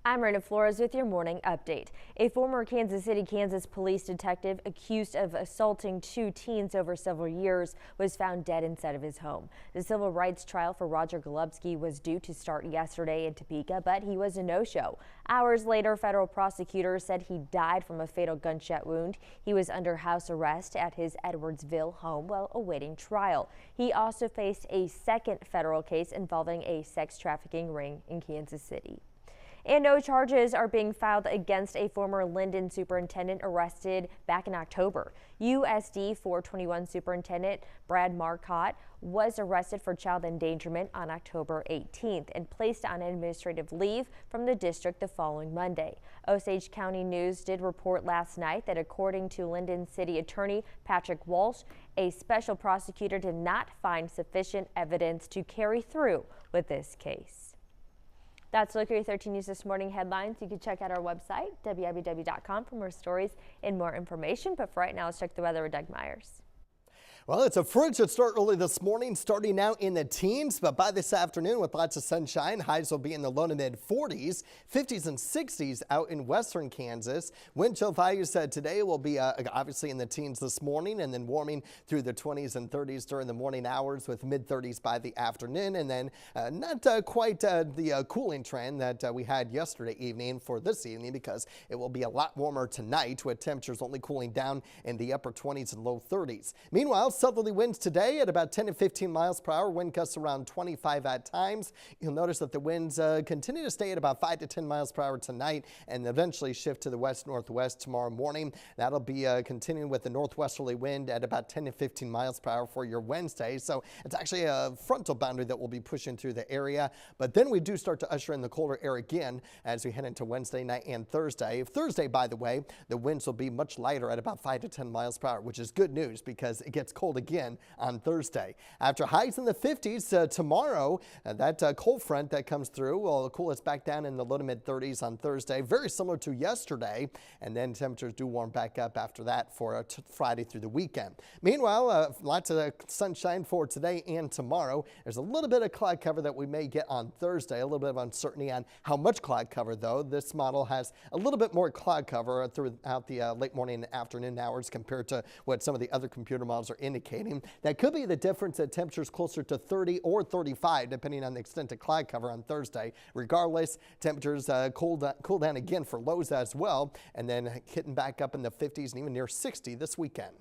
I'm Rena Flores with your morning update. A former Kansas City, Kansas police detective accused of assaulting two teens over several years was found dead inside of his home. The civil rights trial for Roger Golubski was due to start yesterday in Topeka, but he was a no-show. Hours later, federal prosecutors said he died from a fatal gunshot wound. He was under house arrest at his Edwardsville home while awaiting trial. He also faced a second federal case involving a sex trafficking ring in Kansas City. And no charges are being filed against a former Linden superintendent arrested back in October. USD 421 Superintendent Brad Marcotte was arrested for child endangerment on October 18th and placed on administrative leave from the district the following Monday. Osage County News did report last night that according to Linden City Attorney Patrick Walsh, a special prosecutor did not find sufficient evidence to carry through with this case. That's Look at Your 13 News This Morning headlines. You can check out our website, WIBW.com, for more stories and more information. But for right now, let's check the weather with Doug Myers. Well, it's a frigid start early this morning, starting out in the teens, but by this afternoon with lots of sunshine, highs will be in the low to mid 40s, 50s and 60s out in western Kansas. Wind chill values today will be obviously in the teens this morning and then warming through the 20s and 30s during the morning hours with mid 30s by the afternoon, and then not quite the cooling trend that we had yesterday evening for this evening, because it will be a lot warmer tonight with temperatures only cooling down in the upper 20s and low 30s. Meanwhile, southerly winds today at about 10 to 15 miles per hour, wind gusts around 25 at times. You'll notice that the winds continue to stay at about 5 to 10 miles per hour tonight and eventually shift to the west-northwest tomorrow morning. That'll be continuing with the northwesterly wind at about 10 to 15 miles per hour for your Wednesday. So it's actually a frontal boundary that will be pushing through the area. But then we do start to usher in the colder air again as we head into Wednesday night and Thursday. Thursday, by the way, the winds will be much lighter at about 5 to 10 miles per hour, which is good news because it gets cold again on Thursday. After highs in the 50s tomorrow, that cold front that comes through will cool us back down in the low to mid 30s on Thursday, very similar to yesterday, and then temperatures do warm back up after that for Friday through the weekend. Meanwhile, lots of sunshine for today and tomorrow. There's a little bit of cloud cover that we may get on Thursday, a little bit of uncertainty on how much cloud cover though. This model has a little bit more cloud cover throughout the late morning and afternoon hours compared to what some of the other computer models are indicating. That could be the difference at temperatures closer to 30 or 35, depending on the extent of cloud cover on Thursday. Regardless, temperatures cool down again for lows as well, and then hitting back up in the 50s and even near 60 this weekend.